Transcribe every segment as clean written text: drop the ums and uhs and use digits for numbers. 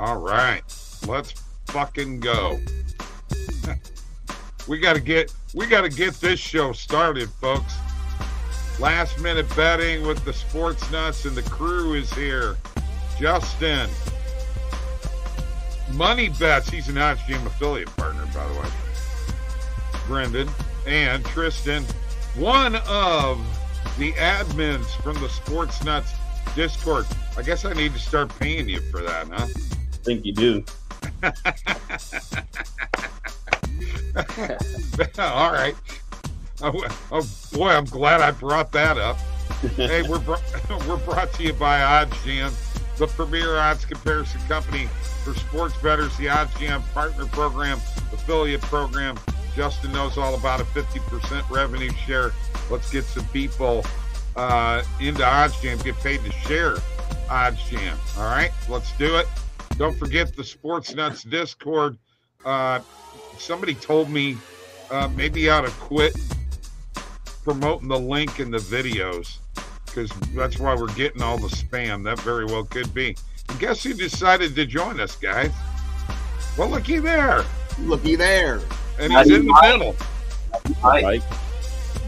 All right, let's fucking go. We gotta get this show started, folks. Last minute betting with the Sports Nuts, and the crew is here. Justin, Money Bets, he's an OddsJam affiliate partner, by the way. Brendan and Tristan, one of the admins from the Sports Nuts Discord. I guess I need to start paying you for that, huh? I think you do. All right. Oh boy, I'm glad I brought that up. Hey, we're brought to you by OddsJam, the premier odds comparison company for sports bettors. The OddsJam Partner Program, Affiliate Program. Justin knows all about a 50% revenue share. Let's get some people into OddsJam, get paid to share OddsJam. All right, let's do it. Don't forget the Sports Nuts Discord. Somebody told me maybe I ought to quit promoting the link in the videos, because that's why we're getting all the spam. That very well could be. And guess who decided to join us, guys? Well, looky there. Looky there. And he's in the middle. Hi.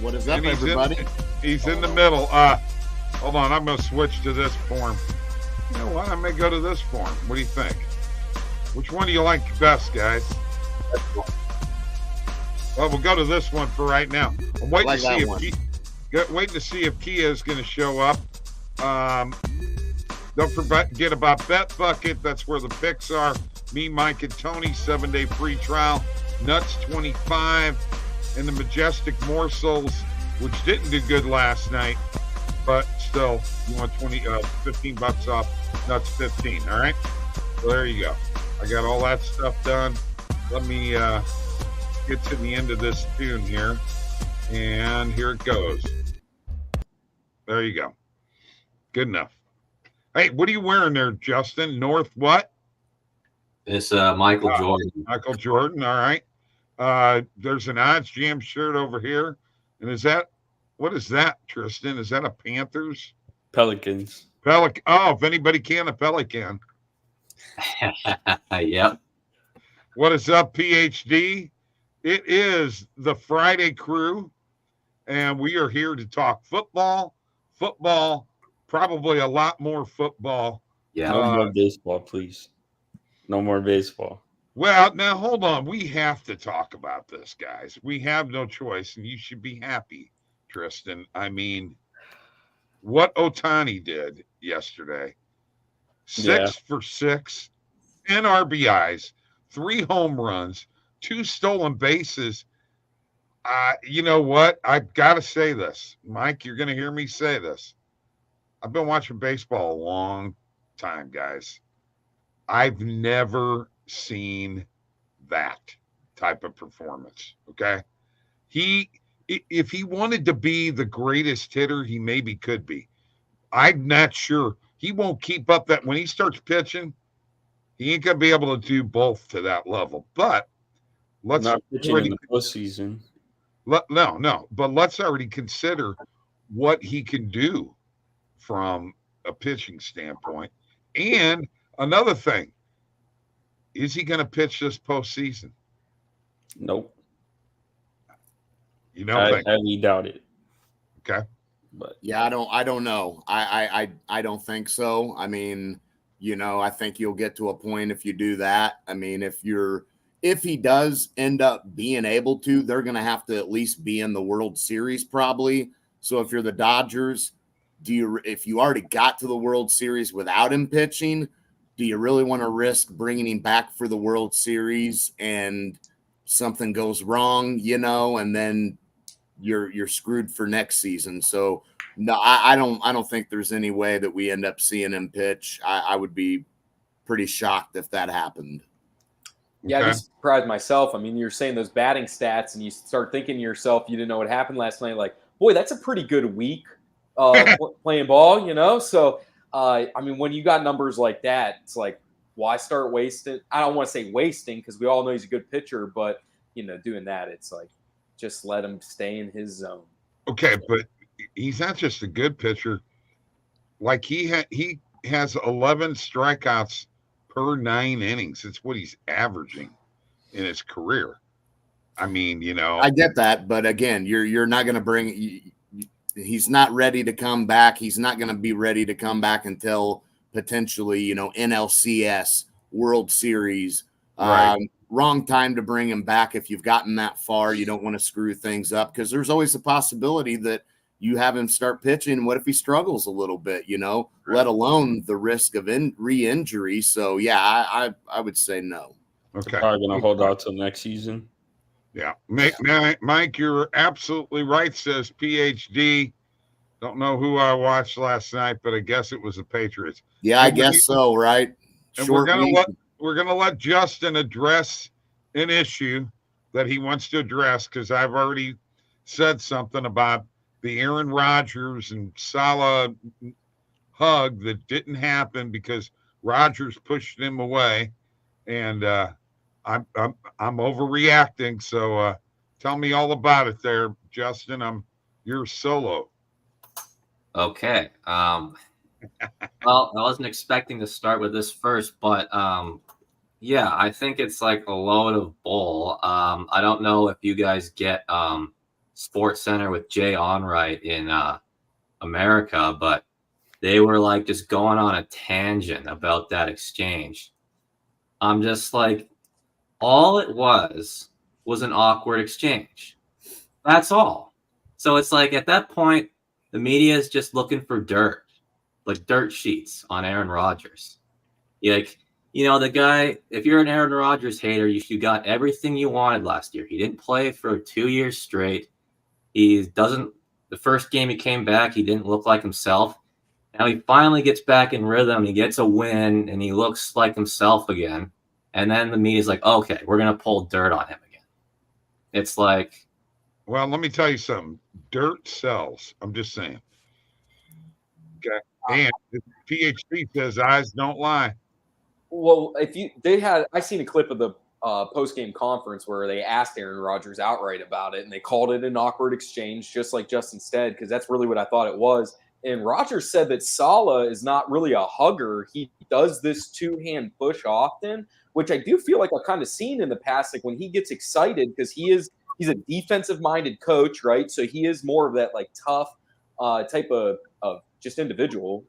What is up, everybody? He's in the middle. Hold on, I'm going to switch to this form. You know what? I may go to this form. What do you think? Which one do you like best, guys? Well, we'll go to this one for right now. I'm waiting to see if Kia is going to show up. Don't forget about BetBucket. That's where the picks are. Me, Mike, and Tony, 7-day free trial. Nutz 25, and the Majestic Morsels, which didn't do good last night, but still, you want $15 off. Nutz 15. All right. So there you go. I got all that stuff done. Let me get to the end of this tune here, and here it goes. There you go. Good enough. Hey, what are you wearing there, Justin? North what? It's Michael Jordan. Michael Jordan, all right. There's an OddsJam shirt over here. And what is that, Tristan? Is that a Panthers? Pelicans. Oh, if anybody can, a Pelican. Yep. What is up, PhD? It is the Friday crew, and we are here to talk football, probably a lot more football. Yeah. No more baseball, please. No more baseball. Well, now hold on. We have to talk about this, guys. We have no choice, and you should be happy, Tristan. I mean, what Ohtani did yesterday, 6 for 6, 10 RBIs, 3 home runs, 2 stolen bases. You know what? I've got to say this. Mike, you're going to hear me say this. I've been watching baseball a long time, guys. I've never seen that type of performance, okay? If he wanted to be the greatest hitter, he maybe could be. I'm not sure. He won't keep up that. When he starts pitching, he ain't going to be able to do both to that level. But let's not pitching in the postseason. No. But let's already consider what he can do from a pitching standpoint. And another thing, is he going to pitch this postseason? Nope. You don't think? I highly doubt it. Okay. But yeah, I don't know. I don't think so. I mean, I think you'll get to a point if you do that. I mean, if he does end up being able to, they're going to have to at least be in the World Series probably. So if you're the Dodgers, if you already got to the World Series without him pitching, do you really want to risk bringing him back for the World Series and something goes wrong, and then you're screwed for next season? So no, I don't think there's any way that we end up seeing him pitch. I would be pretty shocked if that happened. Yeah, I'd be surprised myself. I mean, you're saying those batting stats, and you start thinking to yourself, you didn't know what happened last night. Like, boy, that's a pretty good week playing ball, So, I mean, when you got numbers like that, it's like, why start wasting? I don't want to say wasting because we all know he's a good pitcher, but, doing that, it's like, just let him stay in his zone. Okay, but he's not just a good pitcher. Like he has 11 strikeouts per 9 innings. It's what he's averaging in his career. I mean, I get that, but again, you're not going to bring. He's not ready to come back. He's not going to be ready to come back until potentially, NLCS, World Series. Right. Wrong time to bring him back if you've gotten that far. You don't want to screw things up because there's always a possibility that you have him start pitching. What if he struggles a little bit, let alone the risk of re-injury. So, yeah, I would say no. Okay. Probably going to hold out till next season. Yeah. Mike, you're absolutely right, says PhD. Don't know who I watched last night, but I guess it was the Patriots. Yeah, I guess so, right? And we're gonna let Justin address an issue that he wants to address because I've already said something about the Aaron Rodgers and Salah hug that didn't happen because Rodgers pushed him away, and I'm overreacting. So tell me all about it, there, Justin. You're solo. Okay. Well, I wasn't expecting to start with this first, but yeah, I think it's like a load of bull. I don't know if you guys get Sports Center with Jay Onrait in America, but they were like just going on a tangent about that exchange. I'm just like, all it was an awkward exchange. That's all. So it's like at that point, the media is just looking for dirt, like dirt sheets on Aaron Rodgers. Like, the guy, if you're an Aaron Rodgers hater, you got everything you wanted last year. He didn't play for 2 years straight. The first game he came back, he didn't look like himself. Now he finally gets back in rhythm. He gets a win and he looks like himself again. And then the media's like, okay, we're going to pull dirt on him again. It's like, well, let me tell you something. Dirt sells. I'm just saying. Okay. And the PhD says eyes don't lie. Well, I seen a clip of the post-game conference where they asked Aaron Rodgers outright about it, and they called it an awkward exchange, just like Justin said, because that's really what I thought it was. And Rodgers said that Salah is not really a hugger. He does this two-hand push often, which I do feel like I've kind of seen in the past, like when he gets excited, because he's a defensive-minded coach, right? So he is more of that like tough type of just individual.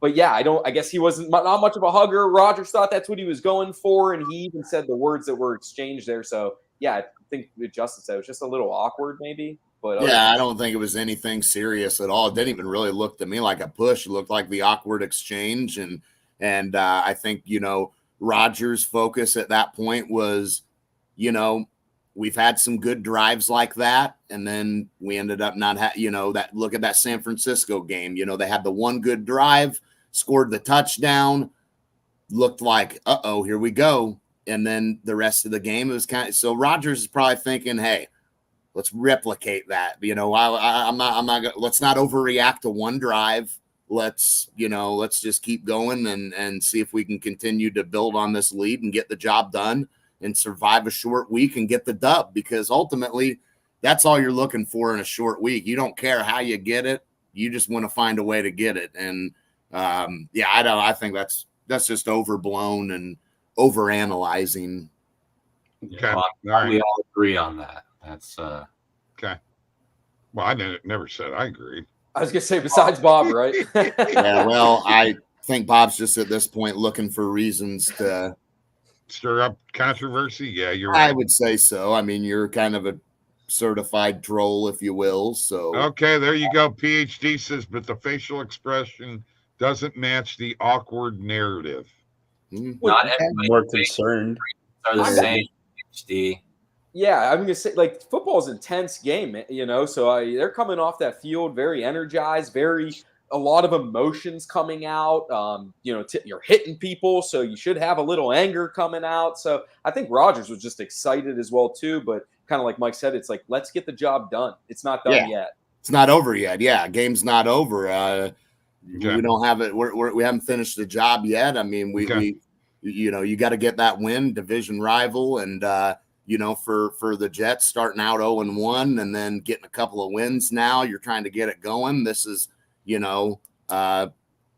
But yeah, I guess he wasn't not much of a hugger. Rodgers thought that's what he was going for, and he even said the words that were exchanged there. So yeah, I think what Justin said it was just a little awkward, maybe. But yeah, I don't think it was anything serious at all. It didn't even really look to me like a push. It looked like the awkward exchange, and I think Rodgers' focus at that point was, we've had some good drives like that, and then we ended up not that. Look at that San Francisco game. They had the one good drive, scored the touchdown, looked like, here we go. And then the rest of the game, it was so Rodgers is probably thinking, hey, let's replicate that. I'm not let's not overreact to one drive. Let's just keep going and see if we can continue to build on this lead and get the job done and survive a short week and get the dub, because ultimately that's all you're looking for in a short week. You don't care how you get it. You just want to find a way to get it. And I think that's just overblown and overanalyzing. Okay. We all agree on that. That's okay. Well, I never said I agreed. I was gonna say besides Bob, right? Yeah, well, I think Bob's just at this point looking for reasons to stir up controversy. Yeah, you're right. I would say so. I mean, you're kind of a certified troll, if you will. So okay, there you go. PhD says, but the facial expression doesn't match the awkward narrative. Not everybody more concerned are the same. PhD. Yeah, I'm gonna say like football is an intense game, So they're coming off that field very energized, a lot of emotions coming out. You're hitting people, so you should have a little anger coming out. So I think Rodgers was just excited as well too. But kind of like Mike said, it's like let's get the job done. It's not done yet. It's not over yet. Yeah, game's not over. We don't have it. We haven't finished the job yet. I mean, we you got to get that win, division rival, and for the Jets starting out 0-1 and then getting a couple of wins now, you're trying to get it going. This is,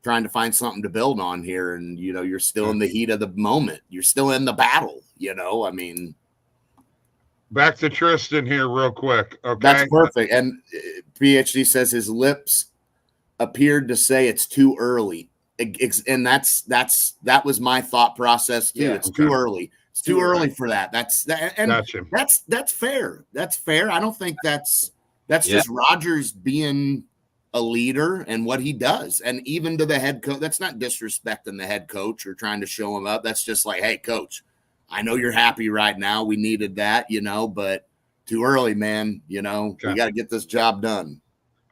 trying to find something to build on here. And, you're still in the heat of the moment. You're still in the battle, I mean. Back to Tristan here real quick. Okay. That's perfect. And PhD says his lips appeared to say it's too early. And that was my thought process too. Yeah, it's too early. It's too early for that. That's fair. That's fair. I don't think that's just Rodgers being a leader and what he does. And even to the head coach, that's not disrespecting the head coach or trying to show him up. That's just like, hey, coach, I know you're happy right now. We needed that, but too early, man. We got to get this job done.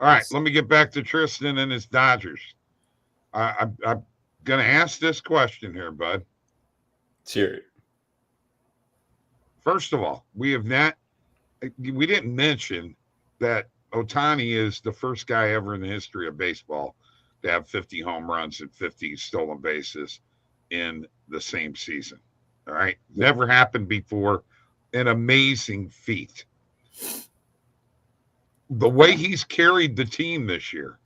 All right, let me get back to Tristan and his Dodgers. I'm going to ask this question here, bud. Let's hear it. First of all, we didn't mention that Ohtani is the first guy ever in the history of baseball to have 50 home runs and 50 stolen bases in the same season. All right. Never happened before. An amazing feat. The way he's carried the team this year,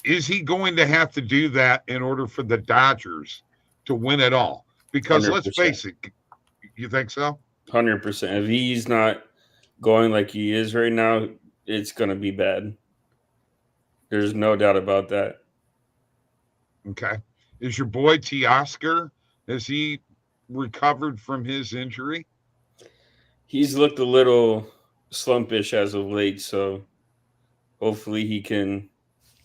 is he going to have to do that in order for the Dodgers to win it all? Because 100%. Let's face it, you think so? 100%. If he's not going like he is right now, it's going to be bad. There's no doubt about that. Okay. Is your boy Teoscar, has he recovered from his injury? He's looked a little slumpish as of late, so hopefully he can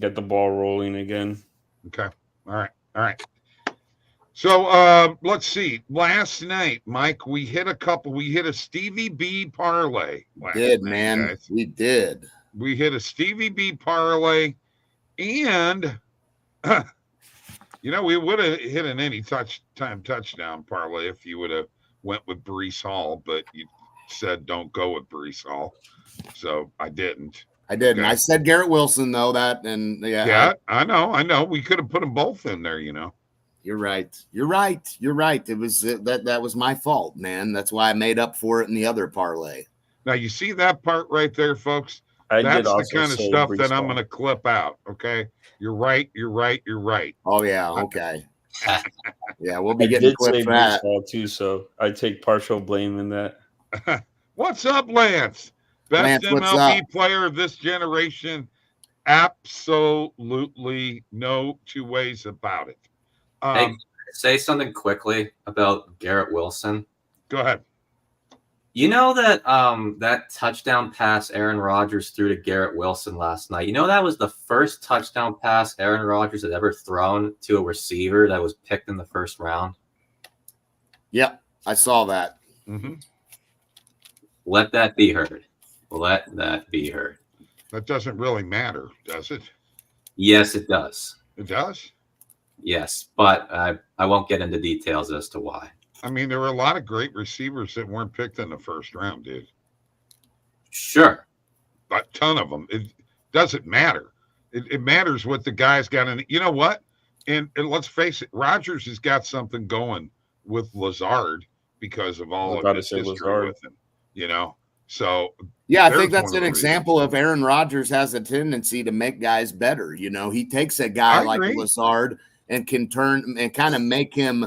get the ball rolling again. Okay. All right. So let's see. Last night, Mike, we hit a Stevie B parlay. We did. We hit a Stevie B parlay, and we would have hit an any touchdown parlay if you would have went with Breece Hall, but you said don't go with Breece Hall, so I didn't. Okay. I said Garrett Wilson though. I know. We could have put them both in there. You're right. It was that was my fault, man. That's why I made up for it in the other parlay. Now you see that part right there, folks. That's the kind of stuff that I'm going to clip out. Okay, you're right. Oh yeah. Okay. Yeah, we'll be getting clips for that too. So I take partial blame in that. What's up, Lance? Best MLB player of this generation. Absolutely no two ways about it. Hey, say something quickly about Garrett Wilson. Go ahead. You know that that touchdown pass Aaron Rodgers threw to Garrett Wilson last night? That was the first touchdown pass Aaron Rodgers had ever thrown to a receiver that was picked in the first round? Yep, I saw that. Mm-hmm. Let that be heard. Let that be heard. That doesn't really matter, does it? Yes, it does. It does? Yes, but I won't get into details as to why. I mean, there were a lot of great receivers that weren't picked in the first round, dude. Sure. A ton of them. It doesn't matter. It matters what the guy's got in. You know what? And let's face it, Rodgers has got something going with Lazard because of all of his history with him. So yeah, I think that's an example of Aaron Rodgers has a tendency to make guys better. He takes a guy like Lazard and can turn and kind of make him,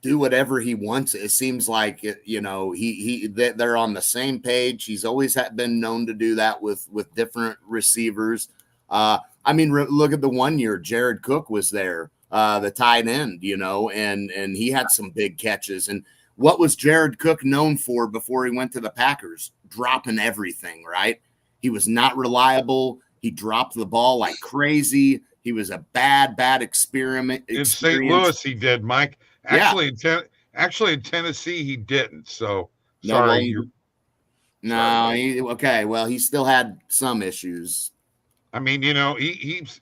do whatever he wants. It seems like they're on the same page. He's always been known to do that with different receivers. Look at the one year Jared Cook was there, the tight end, and he had some big catches. And what was Jared Cook known for before he went to the Packers? Dropping everything, right? He was not reliable. He dropped the ball like crazy. He was a bad experience. In St. Louis, he did, Mike. Actually, in Tennessee, he didn't. So sorry. Okay. Well, he still had some issues. I mean, he's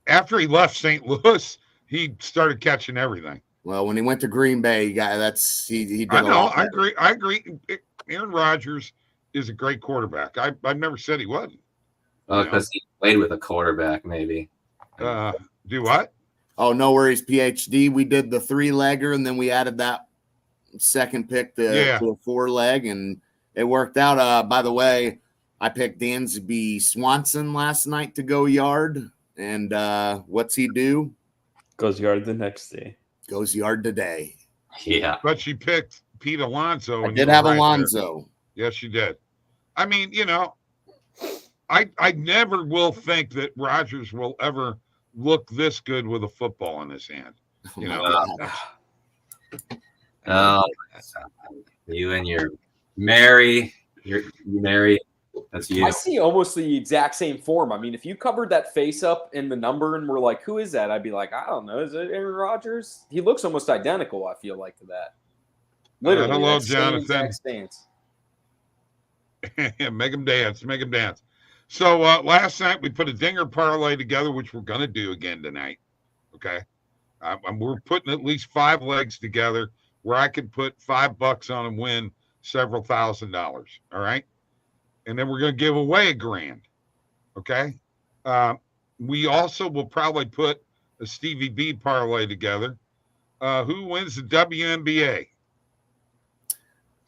after he left St. Louis, he started catching everything. Well, when he went to Green Bay, he did. I know. I agree. Aaron Rodgers is a great quarterback. I've never said he wasn't. Because he played with a quarterback, maybe. Do what? Oh, no worries, PhD. We did the 3-legger, and then we added that second pick to a 4-leg, and it worked out. By the way, I picked Dansby Swanson last night to go yard. And what's he do? Goes yard the next day. Goes yard today. Yeah. But you picked Pete Alonso. I did have Alonso. Yes, you did. I mean, I never will think that Rodgers will ever look this good with a football in his hand. You and your Mary. You Mary. That's you. I see almost the exact same form. I mean, if you covered that face up in the number and were like, who is that? I'd be like, I don't know. Is it Aaron Rodgers? He looks almost identical, I feel like, to that. Literally. Hello, that Jonathan. stance. Make him dance. Make him dance. So last night we put a dinger parlay together, which we're going to do again tonight. Okay. We're putting at least 5 legs together where I could put $5 on and win several $1,000s. All right. And then we're going to give away $1,000. Okay. We also will probably put a Stevie B parlay together. Who wins the WNBA?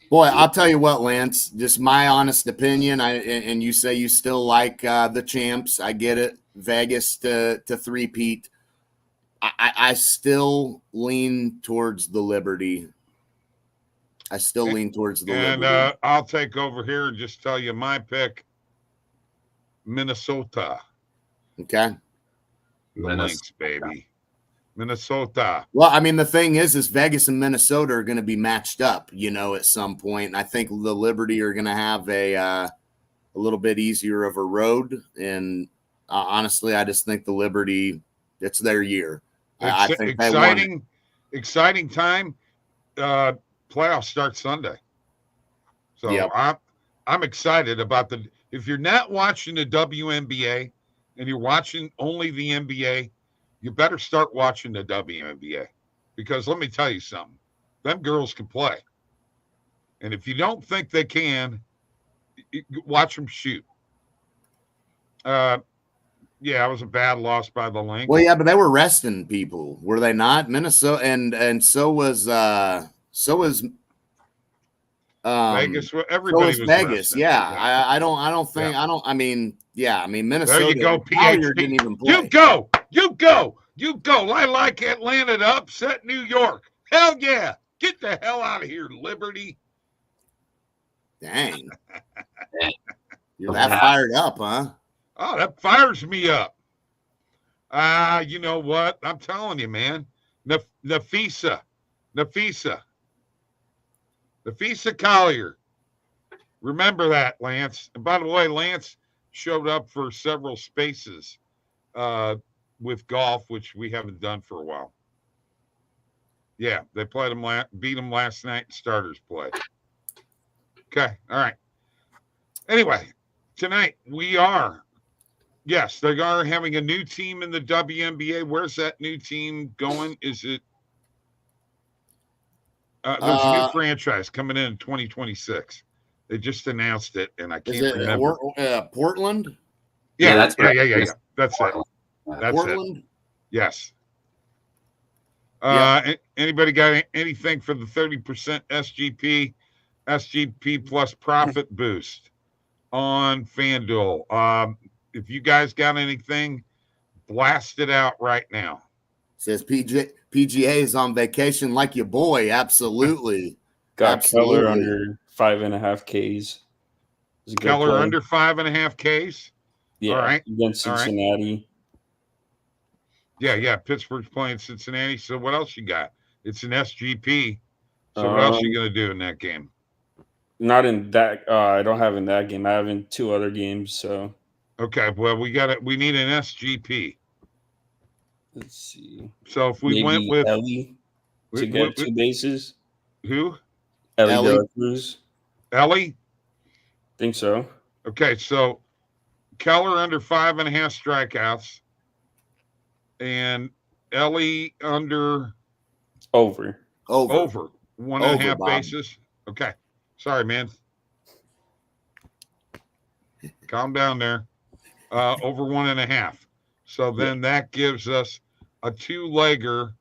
Boy, I'll tell you what, Lance, just my honest opinion. And you say you still like the champs. I get it. Vegas to three-peat. I still lean towards the Liberty. Liberty. And I'll take over here and just tell you my pick, Minnesota. Okay. The Lynx, baby. Minnesota. Well, I mean, the thing is Vegas and Minnesota are going to be matched up, at some point. And I think the Liberty are going to have a little bit easier of a road. And honestly, I just think the Liberty, it's their year. I think exciting time. Playoffs start Sunday. So yep. I'm excited about if you're not watching the WNBA and you're watching only the NBA, you better start watching the WNBA, because let me tell you something. Them girls can play. And if you don't think they can, watch them shoot. Yeah, it was a bad loss by the Lynx. Well, yeah, but they were resting people, were they not? Minnesota and so was Vegas. Everybody was Vegas. resting. Yeah, I don't think. Yeah. Minnesota. There you go, PhD. Didn't even play. You go. I like Atlanta to upset New York. Hell yeah. Get the hell out of here, Liberty. Dang. You're that fired up, huh? Oh, that fires me up. You know what? I'm telling you, man. Nafisa Collier. Remember that, Lance. And by the way, Lance showed up for several spaces with golf, which we haven't done for a while. Yeah, they played them, beat them last night in starters play. Okay, all right. Anyway, tonight they are having a new team in the WNBA. Where's that new team going? Is it there's a new franchise coming in 2026. They just announced it, and I can't remember. Portland? Yeah. That's it. That's Portland? It. Yes. Yeah. Anybody got anything for the 30% SGP plus profit boost on FanDuel? If you guys got anything, blast it out right now. Says PGA is on vacation like your boy. Absolutely. Got Keller under 5.5 Ks. Keller under 5.5 Ks? Yeah. All right. Against Cincinnati. Yeah. Pittsburgh's playing Cincinnati. So what else you got? It's an SGP. So what else are you going to do in that game? Not in that. I don't have in that game. I have in 2 other games. So. Okay. Well, we need an SGP. Let's see. So if we went with Ellie to get 2 bases. Who? Ellie De La Cruz. Ellie? Think so. Okay, so Keller under 5.5 strikeouts, and Ellie under over 1.5 bases. Okay, sorry, man. Calm down there. Over 1.5. So then that gives us a 2-legger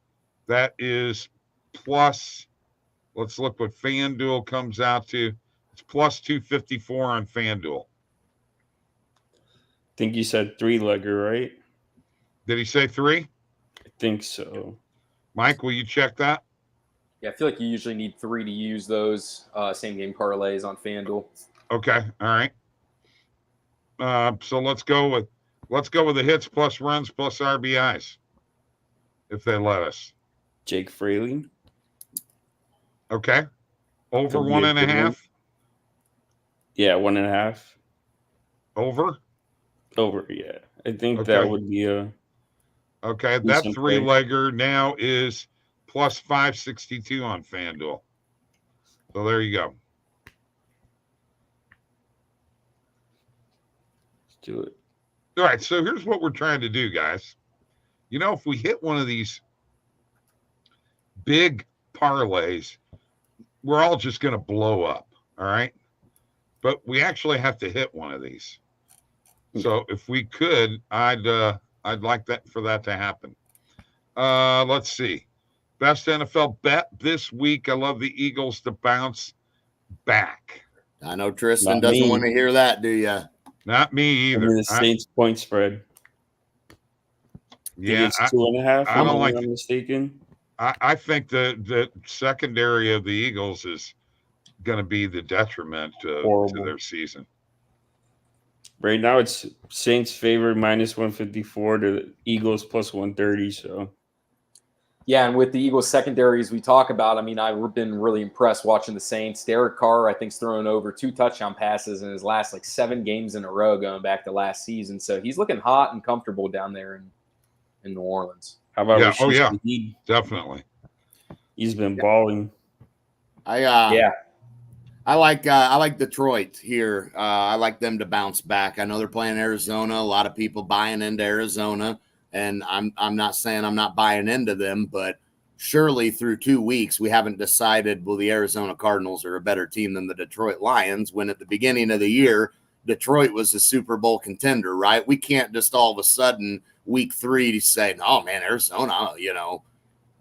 that is plus. Let's look what FanDuel comes out to. It's plus 254 on FanDuel. think you said 3-legger, right? Did he say 3? I think so. Mike, will you check that? Yeah, I feel like you usually need 3 to use those same game parlays on FanDuel. Okay, all right. So let's go with the hits plus runs plus RBIs, if they let us. Jake Fraley. Okay. Over Could be a 1.5. good Yeah, 1.5. Over. Over, yeah. I think Okay. that would be a Okay, that decent play. 3-legger now is plus 562 on FanDuel. So there you go. Let's do it. All right, so here's what we're trying to do, guys. You know, if we hit one of these big parlays, we're all just going to blow up, all right? But we actually have to hit one of these. So if we could, I'd like that for that to happen. Let's see. Best NFL bet this week. I love the Eagles to bounce back. I know Tristan Not doesn't me. want to hear that, do you? Not me Give either. me the Saints point spread. Yeah, it's 2.5. I don't if like I'm mistaken. I think the secondary of the Eagles is going to be the detriment to their season. Right now, it's Saints favored minus 154 to the Eagles plus 130. So, Yeah, and with the Eagles secondaries we talk about, I mean, I've been really impressed watching the Saints. Derek Carr, I think, is throwing over 2 touchdown passes in his last 7 games in a row going back to last season. So he's looking hot and comfortable down there in New Orleans. how about Yeah, Rashid Shaheed? Definitely. He's been balling. I like Detroit here. I like them to bounce back. I know they're playing Arizona. A lot of people buying into Arizona, and I'm not saying I'm not buying into them, but surely through 2 weeks we haven't decided, well, the Arizona Cardinals are a better team than the Detroit Lions, when at the beginning of the year Detroit was a Super Bowl contender, right? We can't just all of a sudden week 3 say, oh man, Arizona,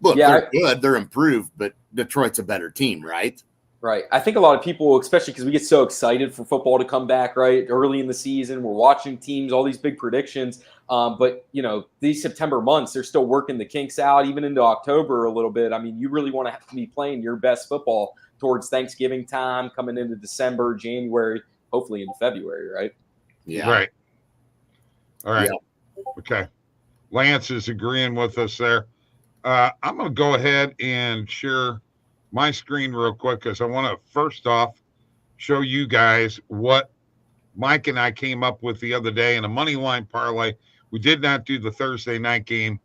look, they're good, they're improved, but Detroit's a better team, right? Right. I think a lot of people, especially because we get so excited for football to come back, right? Early in the season, we're watching teams, all these big predictions. But, these September months, they're still working the kinks out, even into October a little bit. I mean, you really want to be playing your best football towards Thanksgiving time, coming into December, January, hopefully into February, right? Yeah. Right. All right. Yeah. Okay. Lance is agreeing with us there. I'm going to go ahead and share my screen real quick because I want to first off show you guys what Mike and I came up with the other day in a money line parlay. We did not do the Thursday night game,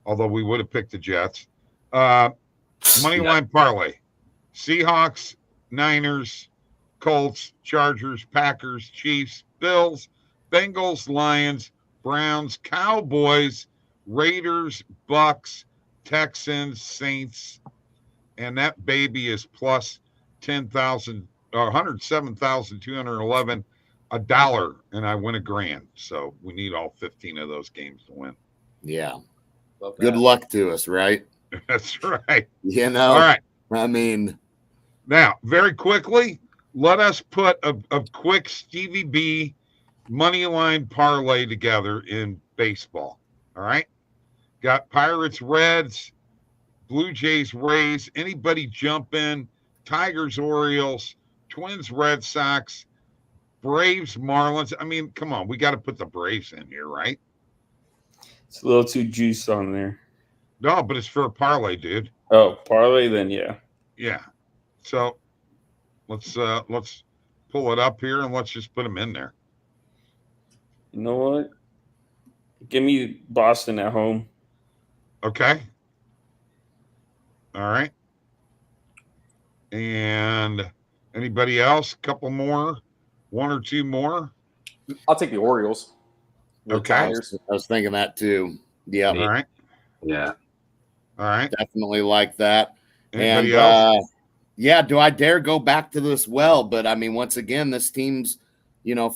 although we would have picked the Jets. Money line parlay: Seahawks, Niners, Colts, Chargers, Packers, Chiefs, Bills, Bengals, Lions, Browns, Cowboys, Raiders, Bucks, Texans, Saints, and that baby is plus 10,000 or 107,211, $1, and I win $1,000. So we need all 15 of those games to win. Yeah. Love Good that. luck to us, right? That's right. All right. I mean, now very quickly, let us put a quick Stevie B money line parlay together in baseball. All right. Got Pirates, Reds, Blue Jays, Rays, anybody jump in, Tigers, Orioles, Twins, Red Sox, Braves, Marlins. I mean, come on, we got to put the Braves in here, right? It's a little too juiced on there. No, but it's for a parlay, dude. Oh, parlay, then yeah. Yeah. So let's pull it up here and let's just put them in there. You know what? Give me Boston at home. Okay. All right. And anybody else? Couple more, 1 or 2 more. I'll take the Orioles. Okay. I was thinking that too. Yeah. All right. Yeah. All right. Definitely like that. Anybody and else? Yeah, do I dare go back to this well? But I mean, once again, this team's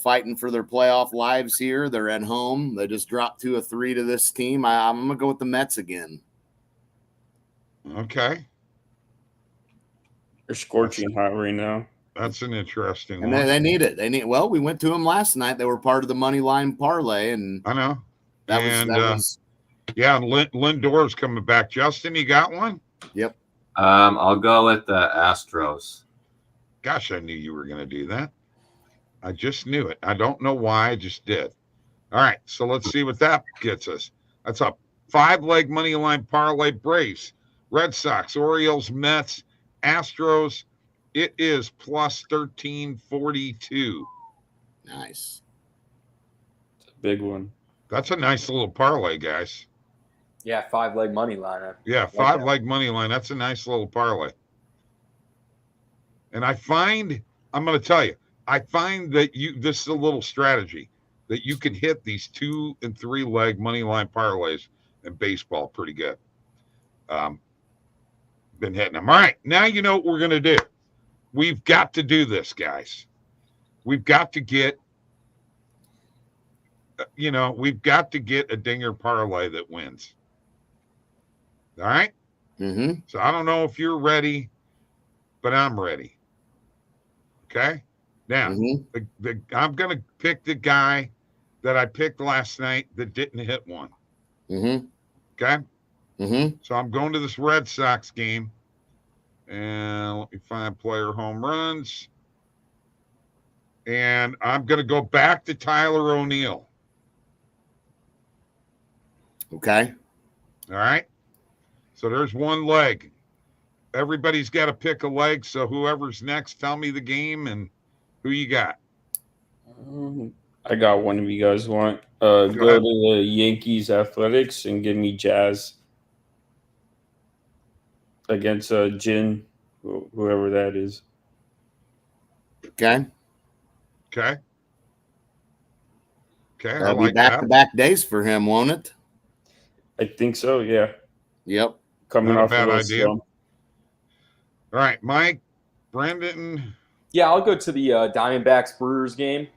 fighting for their playoff lives here. They're at home. They just dropped 2 or 3 to this team. I'm gonna go with the Mets again. Okay. They're scorching hot right now. That's an interesting And one. they need it. Well, we went to them last night. They were part of the money line parlay, and I know. that And, was yeah, and Lindor's coming back. Justin, you got one? yep. I'll go with the Astros. Gosh, I knew you were going to do that. I just knew it. I don't know why. I just did. All right, so let's see what that gets us. That's a 5-leg money line parlay. Braves, Red Sox, Orioles, Mets, Astros. It is plus 1342. Nice. It's a big one. That's a nice little parlay, guys. Yeah, 5-leg money line. Yeah, 5-leg money line. That's a nice little parlay. And I find, I'm going to tell you, I find that this is a little strategy that you can hit these 2- and 3-leg money line parlays in baseball pretty good. Been hitting them. All right, now you know what we're going to do. We've got to do this, guys. We've got to get, we've got to get a dinger parlay that wins. All right? Mm-hmm. So I don't know if you're ready, but I'm ready. Okay? Now, I'm going to pick the guy that I picked last night that didn't hit one. Mm-hmm. Okay? Mm-hmm. So I'm going to this Red Sox game. And let me find player home runs. And I'm going to go back to Tyler O'Neill. Okay. All right? So there's one leg. Everybody's got to pick a leg. So whoever's next, tell me the game and who you got. I got one if you guys want. Go to the Yankees Athletics and give me Jazz against Jin, whoever that is. Okay. Okay. Okay. That'll be back-to-back days for him, won't it? I think so, yeah. Yep. Coming Not off a bad a idea. slump. All right, Mike, Brendan. Yeah, I'll go to the Diamondbacks Brewers game.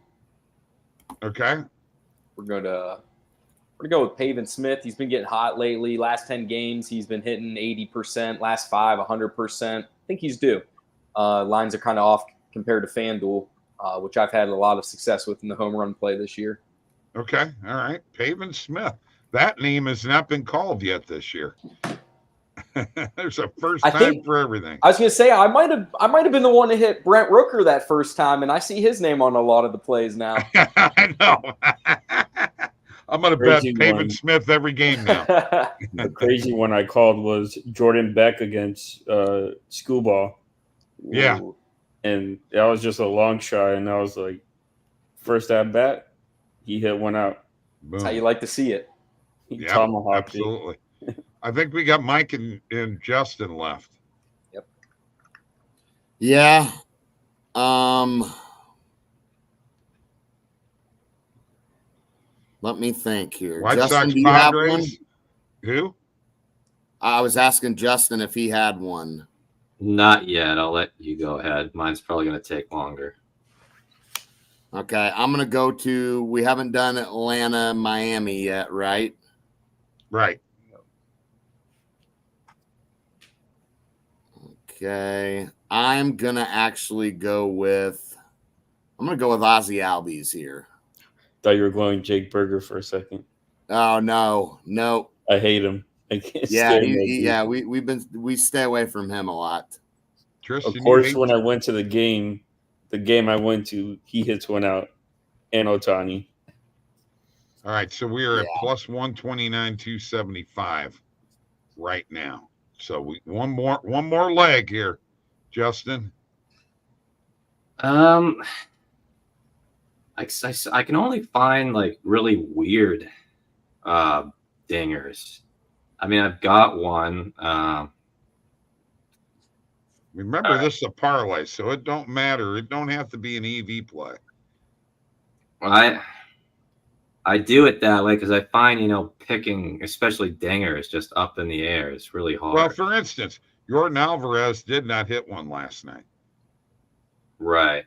Okay. We're gonna go with Pavin Smith. He's been getting hot lately. Last 10 games, he's been hitting 80%. Last 5, 100%. I think he's due. Lines are kind of off compared to FanDuel, which I've had a lot of success with in the home run play this year. Okay. All right. Pavin Smith. That name has not been called yet this year. There's a first time for everything. I was going to say I might have been the one to hit Brent Rooker that first time, and I see his name on a lot of the plays now. I know. I'm going to bet Pavin Smith every game now. The crazy one I called was Jordan Beck against Schoolball. Yeah. And that was just a long shot, and I was like, first at bat, he hit one out. Boom. That's how you like to see it. Yeah, Tomahawked absolutely. I think we got Mike and Justin left. Yep. Yeah. Let me think here. White Justin, Sox, do you have one? Padres. Who? I was asking Justin if he had one. Not yet. I'll let you go ahead. Mine's probably going to take longer. Okay, I'm going to go to, we haven't done Atlanta, Miami yet, right? Right. Okay, I'm going to actually go with, I'm going to go with Ozzy Albies here. Thought you were going Jake Berger for a second. Oh, no. I hate him. I can't we stay away from him a lot. Tristan, of course, when I went to the game I went to, he hits one out, and Ohtani. All right, so we are at plus 129, 275 right now. So one more leg here, Justin. I can only find like really weird dingers. I mean, I've got one. Remember, this is a parlay, so it don't matter. It don't have to be an EV play. I do it that way because I find, picking, especially dingers, just up in the air is really hard. Well, for instance, Jordan Alvarez did not hit one last night. Right.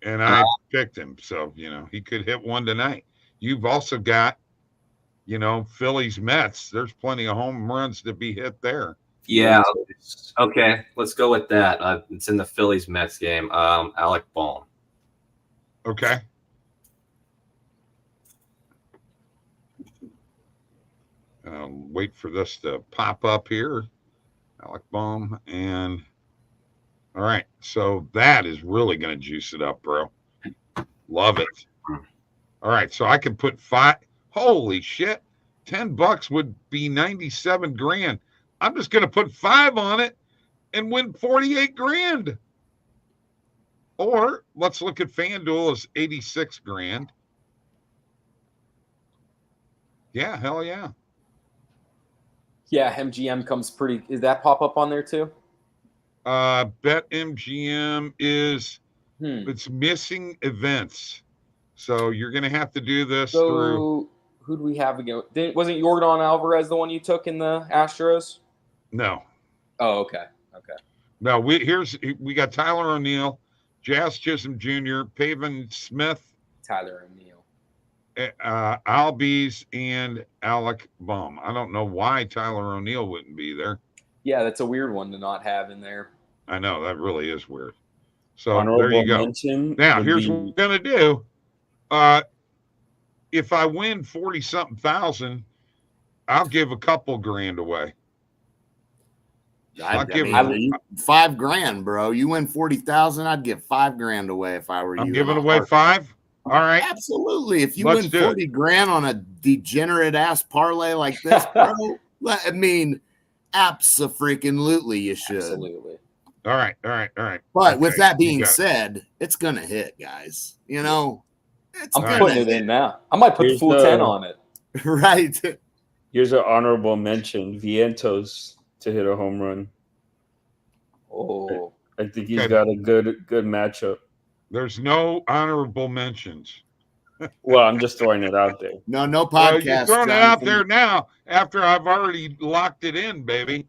And I picked him, so, he could hit one tonight. You've also got, Phillies Mets. There's plenty of home runs to be hit there. Yeah. Okay. Let's go with that. It's in the Phillies Mets game. Alec Bohm. Okay. Wait for this to pop up here. Alec Bohm. And all right. So that is really going to juice it up, bro. Love it. All right. So I can put five. Holy shit. $10 would be 97 grand. I'm just going to put 5 on it and win 48 grand. Or let's look at FanDuel as 86 grand. Yeah, hell yeah. Yeah, MGM comes pretty. Is that pop up on there too? BetMGM is it's missing events. So you're going to have to do this through. Who do we have again? Wasn't Yordan Alvarez the one you took in the Astros? No. Oh, okay. No, we got Tyler O'Neill, Jazz Chisholm Jr., Pavin Smith, Tyler O'Neill, Albies, and Alec Bohm. I don't know why Tyler O'Neill wouldn't be there. Yeah, that's a weird one to not have in there. I know, that really is weird. So Honorable there you go. Now, here's what we're going to do. If I win 40-something thousand, I'll give a couple grand away. I mean, 5 grand, bro. You win 40,000, I'd give 5 grand away if I were you. I'm giving away 5. All right. Absolutely. If you win 40 grand on a degenerate ass parlay like this, bro, I mean, absolutely you should. Absolutely. All right. But with that being said, it's gonna hit, guys. You know, I'm putting it in now. I might put the full 10 on it. Right. Here's an honorable mention: Vientos to hit a home run. Oh, I think he's got a good matchup. There's no honorable mentions. Well, I'm just throwing it out there. No podcast. Well, you're throwing it out there now after I've already locked it in, baby.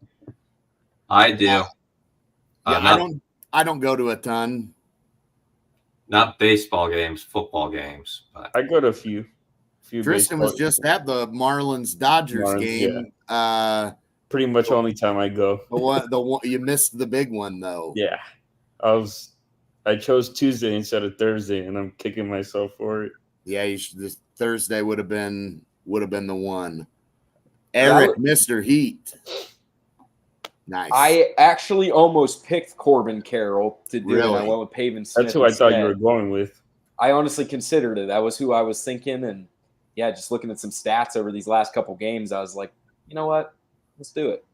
I do. I don't go to a ton. Not baseball games, football games. But I go to a few. Tristan was just at the Marlins Dodgers game. Yeah. Pretty much only time I go. The one you missed the big one though. Yeah, I chose Tuesday instead of Thursday, and I'm kicking myself for it. Yeah, this Thursday would have been the one. Eric, Mr. Heat. Nice. I actually almost picked Corbin Carroll to do it. I went with Pavin Smith. That's who I thought you were going with. I honestly considered it. That was who I was thinking. And yeah, just looking at some stats over these last couple games, I was like, you know what? Let's do it.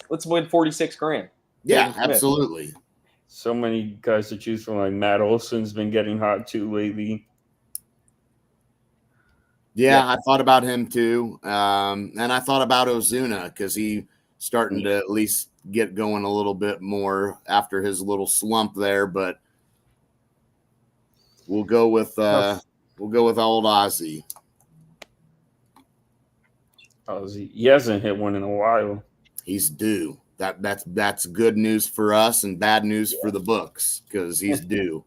Let's win 46 grand. Yeah, absolutely. So many guys to choose from. Like Matt Olson's been getting hot too lately. Yeah, I thought about him too. And I thought about Ozuna because he starting to at least get going a little bit more after his little slump there. But we'll go with old Ozzy. He hasn't hit one in a while. He's due. That's good news for us and bad news for the books because he's due.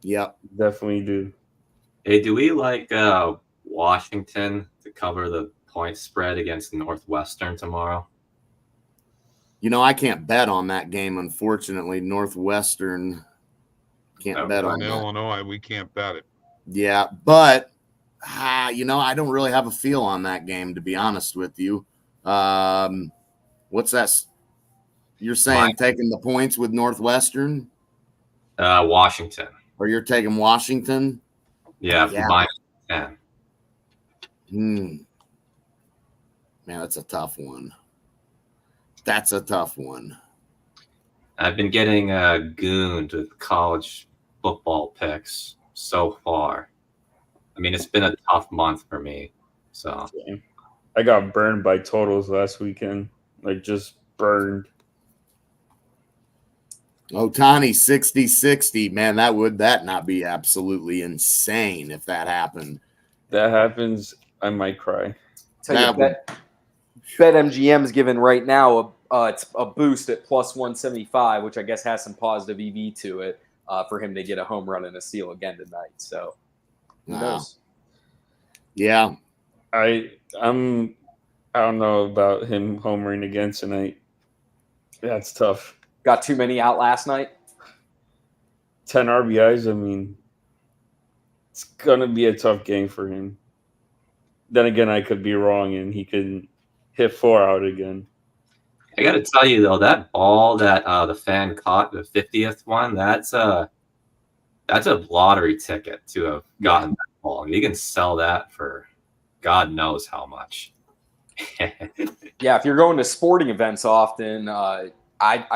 Yep, definitely do. Hey, do we like Washington to cover the point spread against Northwestern tomorrow? You know, I can't bet on that game, unfortunately. Northwestern can't bet on that. Illinois, we can't bet it. Yeah, but you know, I don't really have a feel on that game, to be honest with you. What's that? You're saying taking the points with Northwestern? Washington. Or you're taking Washington? Yeah. -10. Man, that's a tough one. I've been getting gooned with college football picks so far. I mean, it's been a tough month for me. So I got burned by totals last weekend. Like just burned. Ohtani 60-60. Man, that not be absolutely insane if that happened. That happens, I might cry. BetMGM is giving right now it's a boost at +175, which I guess has some positive EV to it for him to get a home run and a steal again tonight. So who knows? Yeah. I'm I don't know about him homering again tonight. That's tough. Got too many out last night. 10 RBIs. I mean, it's gonna be a tough game for him. Then again, I could be wrong, and he could hit 4 out again. I got to tell you though, that ball that the fan caught, the 50th one, that's a lottery ticket to have gotten that ball. And you can sell that for God knows how much. Yeah, if you're going to sporting events often, I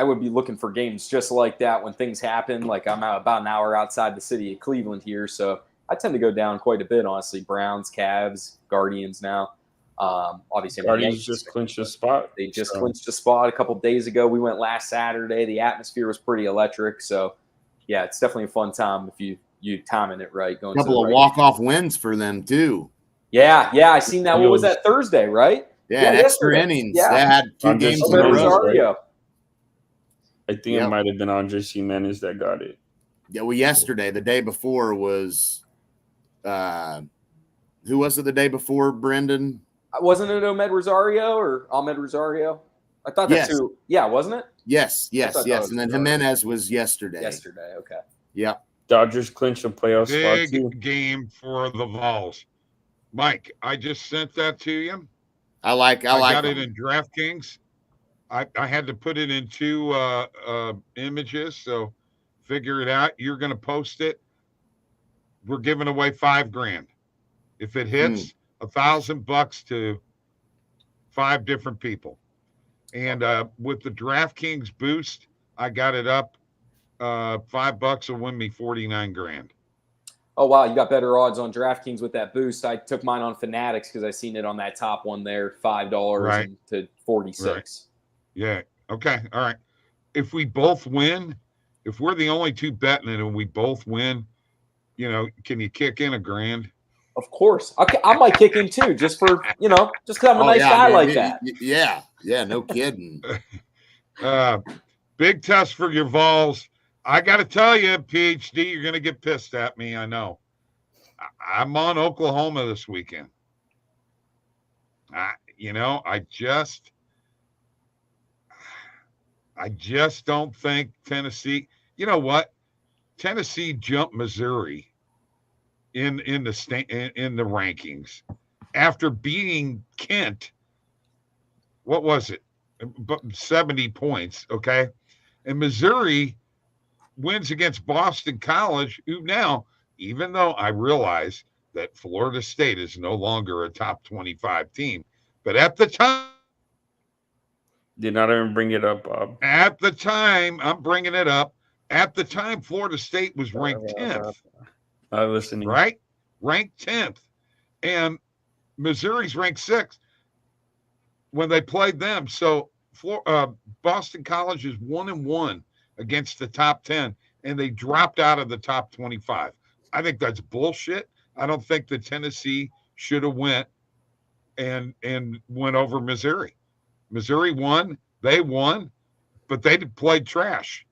would be looking for games just like that when things happen. Like I'm about an hour outside the city of Cleveland here, so I tend to go down quite a bit, honestly. Browns, Cavs, Guardians now. Obviously, Guardians just clinched a spot. They just clinched a spot a couple days ago. We went last Saturday. The atmosphere was pretty electric. So, yeah, it's definitely a fun time if you timing it right. Going a couple of walk-off wins for them, too. Yeah, I seen that. What was that, Thursday, right? Yeah, extra innings. Yeah. They had 2 games in a row. Right? I think it might have been Andres Jimenez that got it. Yeah, well, yesterday, the day before was who was it the day before, Brendan? Wasn't it Ahmed Rosario or Ahmed Rosario? I thought that's who. Yeah, wasn't it? Yes. And then Jimenez was yesterday. Okay. Yep. Dodgers clinched a playoff spot too. Big game for the Vols. Mike, I just sent that to you. I like got them. it in DraftKings. I had to put it in 2 images, so figure it out. You're going to post it. We're giving away $5,000. If it hits, $1,000 to 5 different people. And with the DraftKings boost, I got it up. $5 will win me $49,000. Oh wow, you got better odds on DraftKings with that boost. I took mine on Fanatics because I seen it on that top one there, $5 to 46. Right. Yeah. Okay. All right. If we both win, if we're the only 2 betting it and we both win, can you kick in $1,000? Of course. I might kick in too, just for, just because I'm a nice guy like that. Yeah. Yeah. No kidding. Big test for your Vols. I got to tell you, PhD, you're going to get pissed at me. I know. I'm on Oklahoma this weekend. I just don't think Tennessee. You know what? Tennessee jumped Missouri in the rankings after beating Kent. What was it? 70 points. Okay, and Missouri wins against Boston College, who now, even though I realize that Florida State is no longer a top 25 team, but at the time. Did not even bring it up, Bob. At the time, I'm bringing it up. At the time, Florida State was ranked 10th. Listening. Right? Ranked 10th. And Missouri's ranked 6th when they played them. So Boston College is 1-1 against the top 10, and they dropped out of the top 25. I think that's bullshit. I don't think that Tennessee should have went and went over Missouri. Missouri won, they won, but they played trash.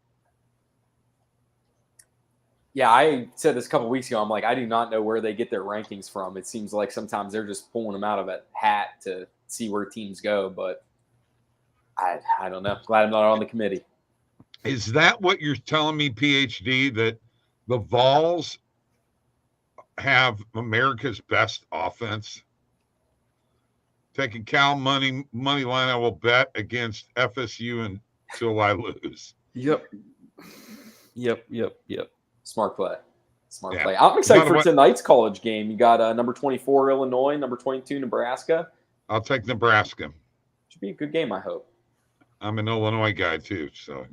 Yeah, I said this a couple of weeks ago. I'm like, I do not know where they get their rankings from. It seems like sometimes they're just pulling them out of a hat to see where teams go, but I don't know. Glad I'm not on the committee. Is that what you're telling me, PhD, that the Vols have America's best offense? Taking Cal money line, I will bet against FSU until I lose. Yep. Smart play. I'm excited for tonight's college game. You got number 24 Illinois, number 22 Nebraska. I'll take Nebraska. Should be a good game, I hope. I'm an Illinois guy too, so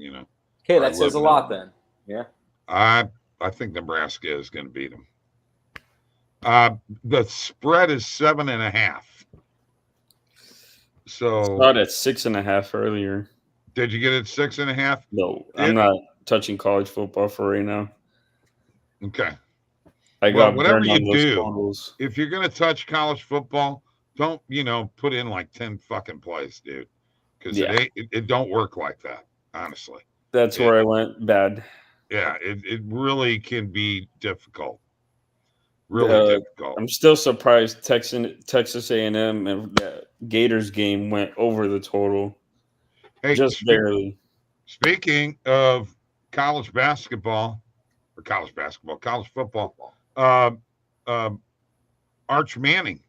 Okay, that says a lot then. Yeah. I think Nebraska is going to beat them. The spread is 7.5. So it's not at 6.5 earlier. Did you get it 6.5? No, I'm not touching college football for right now. Okay. Whatever you do, if you're going to touch college football, don't put in like 10 fucking plays, dude, because it don't work like that. Honestly, that's where I went bad. Yeah, it really can be difficult. Really difficult. I'm still surprised Texas A&M Gators game went over the total, Hey, just barely. Speaking of college football, Arch Manning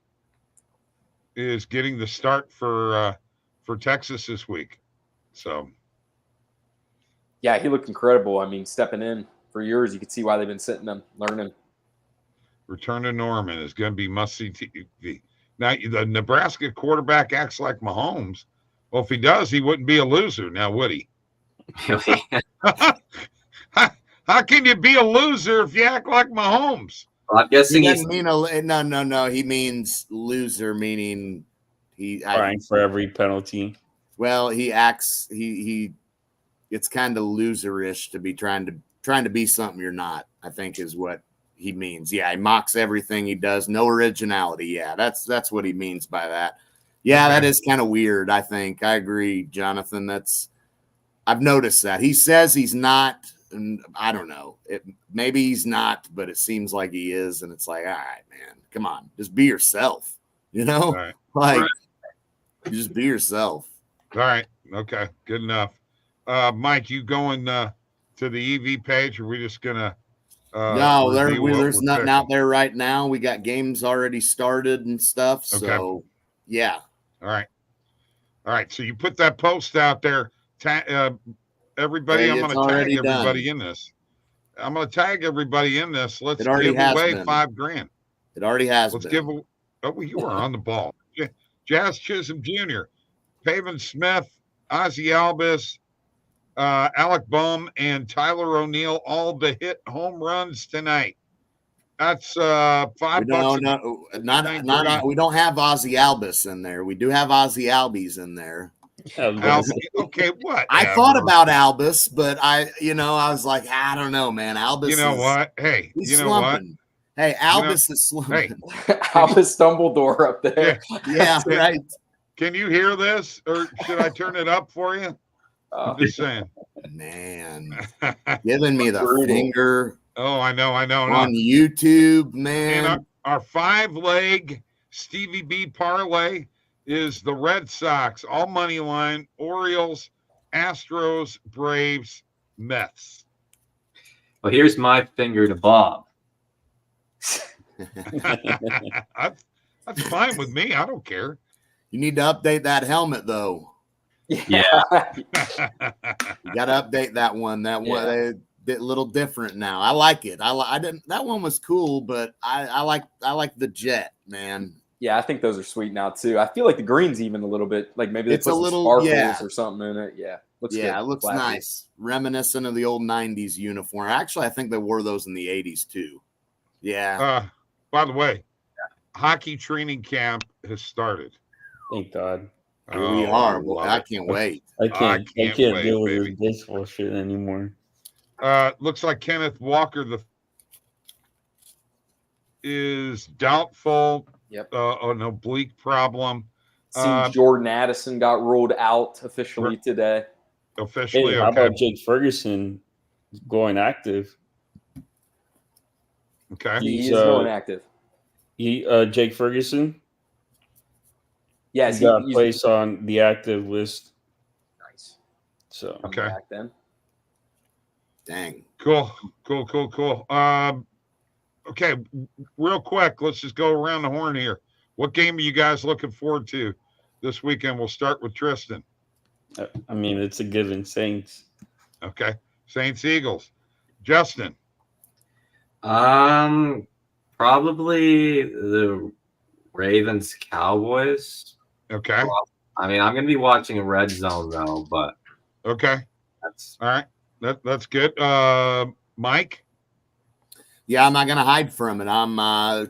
is getting the start for Texas this week. So, yeah, he looked incredible. I mean, stepping in for years, you could see why they've been sitting him, learning. Return to Norman is going to be must-see TV. Now, the Nebraska quarterback acts like Mahomes. Well, if he does, he wouldn't be a loser now, would he? How can you be a loser if you act like Mahomes? Well, I'm guessing He he's doesn't mean no. He means loser, meaning Crying for every penalty. Well, he acts. He. It's kind of loserish to be trying to be something you're not. I think is what he means. Yeah, he mocks everything he does. No originality. Yeah, that's what he means by that. Yeah, that is kind of weird. I think I agree, Jonathan. I've noticed that he says he's not. And I don't know. Maybe he's not, but it seems like he is. And it's like, all right, man, come on, just be yourself. You know, Right. like just be yourself. All right. Okay. Good enough. Mike, you going to the EV page, or are we just gonna? No, there's nothing picking out there right now. We got games already started and stuff. So, Okay. yeah. All right. So you put that post out there. Everybody, Hey, I'm it's going to tag already everybody done. in this. I'm going to tag everybody in this. Let's It already give has away been. $5,000. It already has Let's been. give. Oh, well, you were on the ball. Jazz Chisholm Jr., Pavin Smith, Ozzie Albus, Alec Boehm, and Tyler O'Neill all to hit home runs tonight. That's $5. We don't have Ozzie Albus in there. We do have Ozzie Albies in there. Okay, what? I thought about Albus, but I was like, I don't know, man. Albus. You know what? Hey, he's you know slumping. what? Hey, Albus is slumping. Albus Dumbledore up there. Yeah, right. Can you hear this, or should I turn it up for you? I'm just saying. Man, giving me the finger. Oh, I know. On YouTube, man. And our 5-leg Stevie B parlay is the Red Sox, all money line, Orioles, Astros, Braves, Mets. Well, here's my finger to Bob. That's fine with me. I don't care. You need to update that helmet, though. Yeah. You got to update that one. That one a little different now. I like it. I didn't. That one was cool, but I like the jet, man. Yeah, I think those are sweet now too. I feel like the green's even a little bit like maybe they put some sparkles or something in it. Yeah, looks good. It looks nice, reminiscent of the old '90s uniform. Actually, I think they wore those in the '80s too. Yeah. By the way, hockey training camp has started. Thank God. Here we are. Well, I can't wait. I can't deal with this baseball shit anymore. Looks like Kenneth Walker is doubtful. Yep. An oblique problem. See, Jordan Addison got ruled out officially today. Officially, hey, how about Jake Ferguson going active? Okay, he is going active. Jake Ferguson. Yes, he got a place on the active list. Nice. So okay. Back then. Dang. Cool. Okay, real quick, let's just go around the horn here. What game are you guys looking forward to this weekend? We'll start with Tristan. I mean, it's a given. Saints. Okay, Saints Eagles. Justin. Probably the Ravens Cowboys. Okay. Well, I mean, I'm going to be watching a red zone though, but okay, that's all right. That's good. Mike. Yeah, I'm not going to hide from it. I'm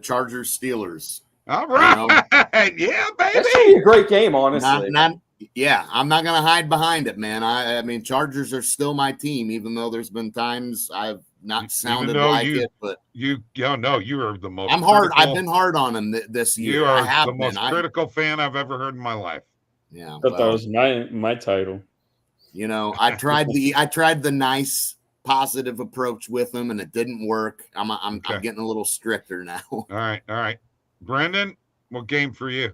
Chargers Steelers. All right. Yeah, baby. That's going to be a great game, honestly. I'm not going to hide behind it, man. I mean, Chargers are still my team, even though there's been times I've not sounded like it. But you are the most. I'm hard. I've been hard on them this year. You are the most critical fan I've ever heard in my life. Yeah, but that was my title. You know, I tried the nice, positive approach with them, and it didn't work. I'm getting a little stricter now. All right. Brendan, what game for you?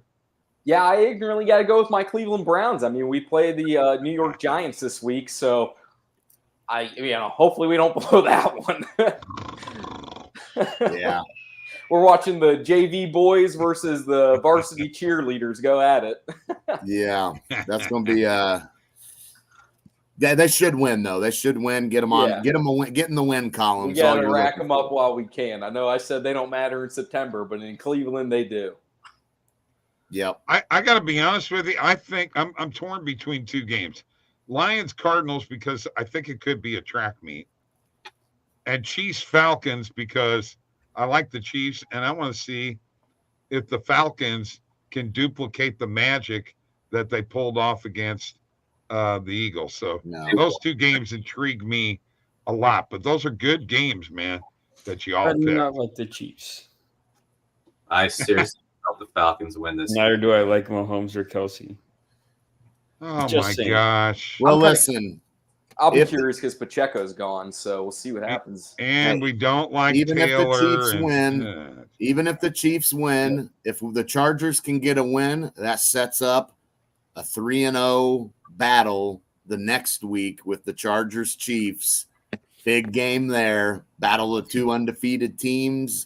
Yeah, I ignorantly got to go with my Cleveland Browns. I mean, we play the New York Giants this week, so hopefully we don't blow that one. Yeah. We're watching the JV boys versus the varsity cheerleaders go at it. Yeah, that's going to be they should win though. They should win. Get them on. Yeah. Get them a win. Get in the win column. We got to rack them up while we can. I know I said they don't matter in September, but in Cleveland they do. Yep. I got to be honest with you. I think I'm torn between two games: Lions Cardinals because I think it could be a track meet, and Chiefs Falcons because I like the Chiefs and I want to see if the Falcons can duplicate the magic that they pulled off against the Eagles. So those two games intrigue me a lot, but those are good games, man, that you all I do picked. not like the Chiefs. I seriously hope the Falcons win this. Neither do I like Mahomes or Kelsey. Oh Just my saying. gosh. Well, listen. I'll be curious because Pacheco's gone, so we'll see what happens. And we don't like even Taylor. if the Chiefs win, even if the Chiefs win, if the Chargers can get a win, that sets up a 3-0 battle the next week with the Chargers Chiefs. Big game there. Battle of two undefeated teams.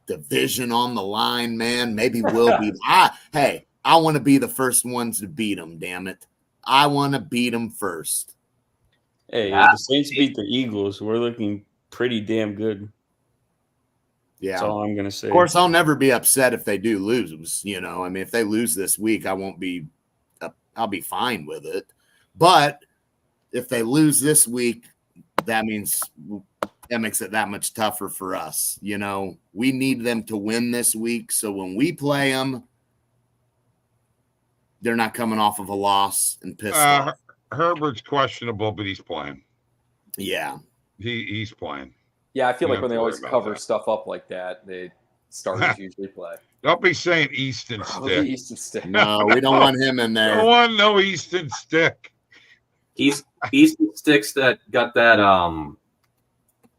Division on the line, man. Maybe we'll be. I want to be the first ones to beat them. Damn it, I want to beat them first. Hey, if the Saints beat the Eagles, we're looking pretty damn good. Yeah, that's all I'm gonna say. Of course, I'll never be upset if they do lose. I mean, if they lose this week, I won't be. I'll be fine with it. But if they lose this week, that makes it that much tougher for us. We need them to win this week, so when we play them, they're not coming off of a loss and pissed off. Herbert's questionable, but he's playing. Yeah, he's playing. Yeah, I feel like when they always cover stuff up like that, the starters usually play. Don't be saying Easton Stick. Easton Stick. No, we don't want him in there. Don't want no Easton Stick. Easton Sticks that got that.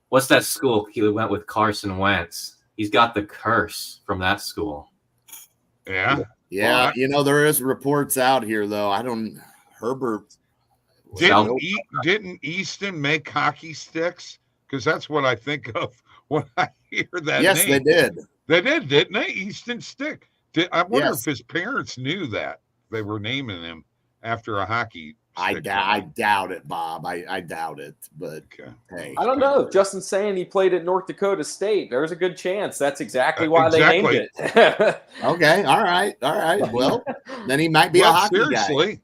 What's that school? He went with Carson Wentz. He's got the curse from that school. Yeah. Yeah, there is reports out here though. Herbert. Didn't Easton make hockey sticks? Because that's what I think of when I hear that. Yes, name. they did. They did, didn't they? Easton Stick. I wonder if his parents knew that they were naming him after a hockey. I doubt it, Bob. I doubt it. But hey, I don't know. Justin's saying he played at North Dakota State. There's a good chance that's exactly why they named it. Okay. All right. Well, then he might be a hockey guy.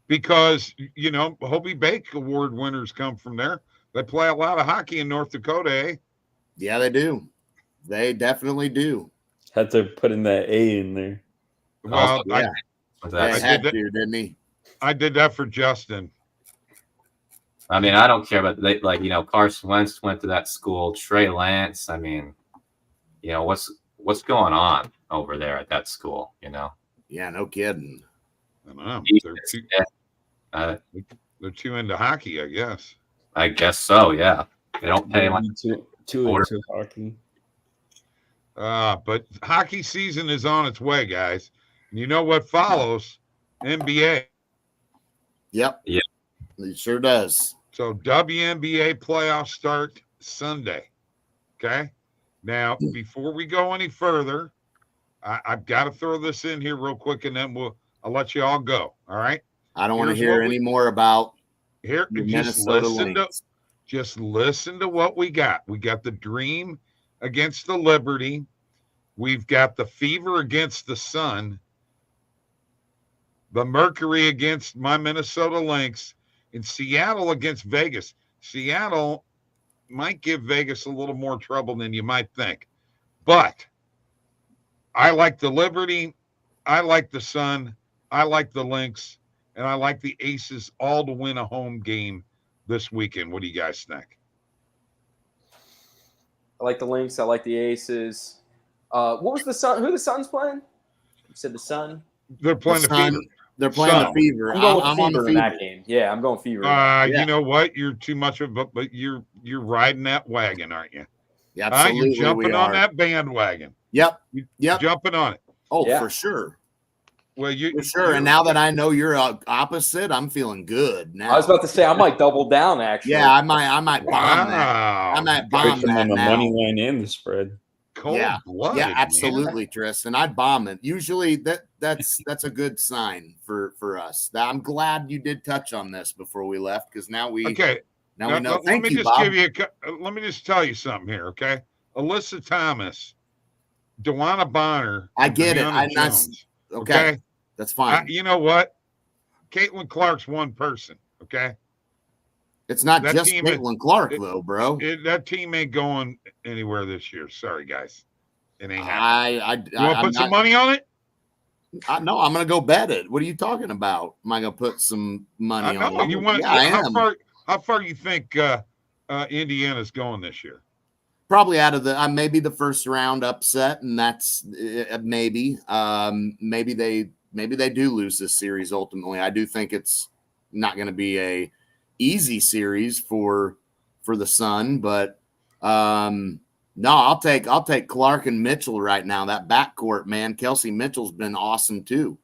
Because Hobie Bake Award winners come from there. They play a lot of hockey in North Dakota, eh? Yeah, they do. They definitely do. Had to put in that A in there. Well, yeah. Didn't he? I did that for Justin. I mean, I don't care about Carson Wentz went to that school. Trey Lance. I mean, what's going on over there at that school? Yeah, no kidding. I don't know. They're too into hockey, I guess. I guess so. Yeah, they don't pay much. Too into hockey. But hockey season is on its way, guys. And you know what follows? NBA. Yep. Yeah. It sure does. So WNBA playoffs start Sunday. Okay. Now, before we go any further, I've got to throw this in here real quick, and then I'll let you all go. All right. I don't want to hear any more about here. Just listen to what we got. We got the Dream against the Liberty. We've got the Fever against the Sun. The Mercury against my Minnesota Lynx, and Seattle against Vegas. Seattle might give Vegas a little more trouble than you might think. But I like the Liberty, I like the Sun, I like the Lynx, and I like the Aces all to win a home game this weekend. What do you guys think? I like the Lynx. I like the Aces. What was the Sun? Who the Sun's playing? You said the Sun? They're playing the Fever. They're playing the Fever. I'm going with Fever in that game. Yeah, I'm going Fever. You know what? You're too much of a, but you're riding that wagon, aren't you? Yeah, absolutely. You're jumping on that bandwagon. Yep. You're jumping on it. Oh, yeah. For sure. Well, For sure. And now that I know you're opposite, I'm feeling good now. I was about to say I might double down. Actually, Yeah, I might bomb that. I might bomb Break them that on the now. money line and the spread. Cold-blooded, Yeah, absolutely, Tristan. I'd bomb it. Usually that's a good sign for us. I'm glad you did touch on this before we left, because now we Okay. now we know. Let Thank me you, just Bob. give you let me just tell you something here, okay? Alyssa Thomas, Dewana Bonner. I get it. Brianna I'm not Jones, okay. That's fine. You know what? Caitlin Clark's one person, okay? It's not that just team Caitlin Clark, though, bro. That team ain't going anywhere this year. Sorry, guys. It ain't happening. You want to put some money on it? No, I'm going to go bet it. What are you talking about? Am I going to put some money on it? You want? Yeah, I am. How far do you think Indiana's going this year? Probably out of the maybe the first round upset, and that's maybe. Maybe they do lose this series ultimately. I do think it's not going to be a easy series for the Sun, but no, I'll take Clark and Mitchell right now. That backcourt, man. Kelsey Mitchell's been awesome too.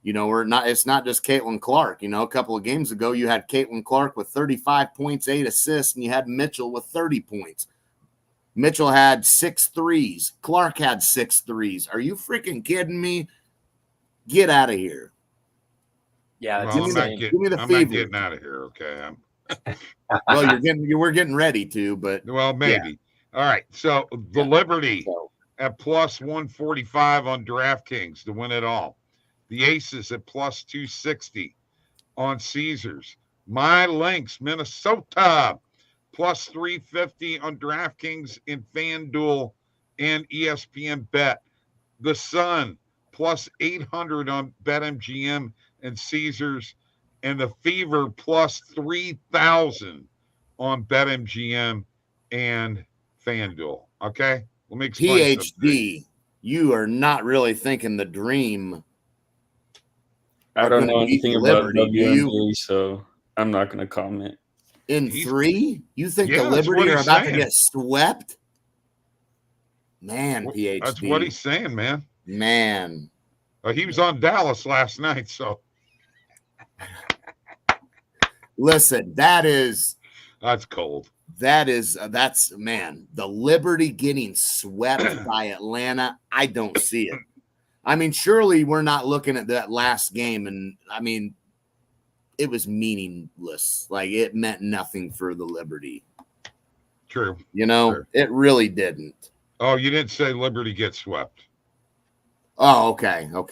You know, it's not just Caitlin Clark. You know, a couple of games ago, you had Caitlin Clark with 35 points, 8 assists, and you had Mitchell with 30 points. Mitchell had 6 threes. Clark had 6 threes. Are you freaking kidding me? Get out of here. Yeah, well, give me the I'm fever. not getting out of here, okay? Well, we're getting ready to, but well, maybe. Yeah. All right. So the Liberty at plus 145 on DraftKings to win it all. The Aces at plus 260 on Caesars. My Lynx, Minnesota, plus 350 on DraftKings and FanDuel and ESPN Bet. The Sun, plus 800 on BetMGM and Caesars. And the Fever, plus 3,000 on BetMGM and FanDuel. Okay? Let me explain PhD, you are not really thinking the dream. I don't know anything about WNBA, so I'm not going to comment. In 3? You think the Liberty are about to get swept? Man, PhD. That's what he's saying, man. Man. He was on Dallas last night, so. Listen, that's cold. That's man, the Liberty getting swept by Atlanta. I don't see it. I mean, surely we're not looking at that last game, and I mean, it was meaningless. Like, it meant nothing for the Liberty. True. You know, True. It really didn't. Oh, you didn't say Liberty gets swept. Oh, okay. Not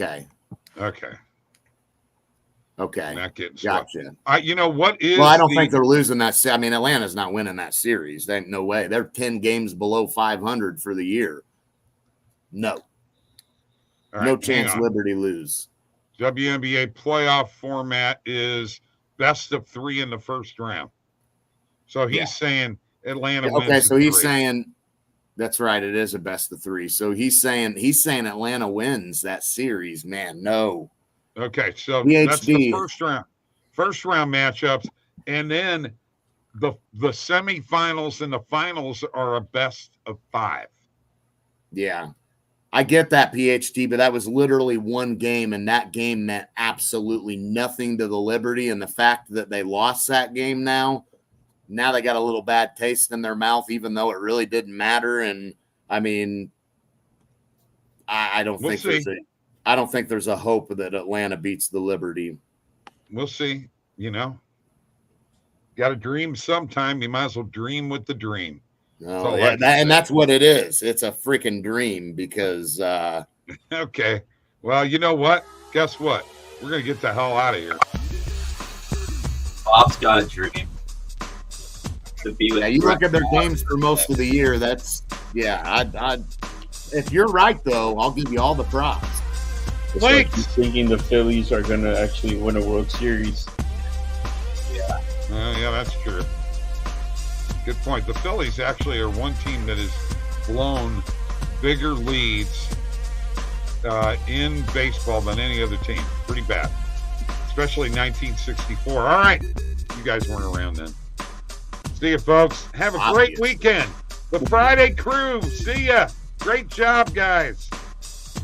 getting swept. Gotcha. You know what is? Well, I don't think they're losing that. I mean, Atlanta's not winning that series. There ain't no way. They're 10 games below 500 for the year. No. Right, no chance Liberty lose. WNBA playoff format is best of 3 in the first round. So he's saying Atlanta wins. Okay, so he's saying that's right. It is a best of 3. So he's saying Atlanta wins that series. Man, no. Okay, so PhD. That's the first round matchups, and then the semifinals and the finals are a best of 5. Yeah. I get that, PhD, but that was literally one game, and that game meant absolutely nothing to the Liberty. And the fact that they lost that game now they got a little bad taste in their mouth, even though it really didn't matter. And I mean, I don't think there's a hope that Atlanta beats the Liberty. We'll see. You know, got to dream sometime. You might as well dream with the dream. Oh, yeah, and that's what it is. It's a freaking dream because. Okay. Well, you know what? Guess what? We're going to get the hell out of here. Bob's got a dream. To be with you look at their games for most of the year. If you're right, though, I'll give you all the props. It's like you're thinking the Phillies are going to actually win a World Series. Yeah. Yeah, that's true. Good point. The Phillies actually are one team that has blown bigger leads in baseball than any other team. Pretty bad, especially 1964. All right. You guys weren't around then. See you, folks. Have a great weekend. The Friday Crew. See ya. Great job, guys.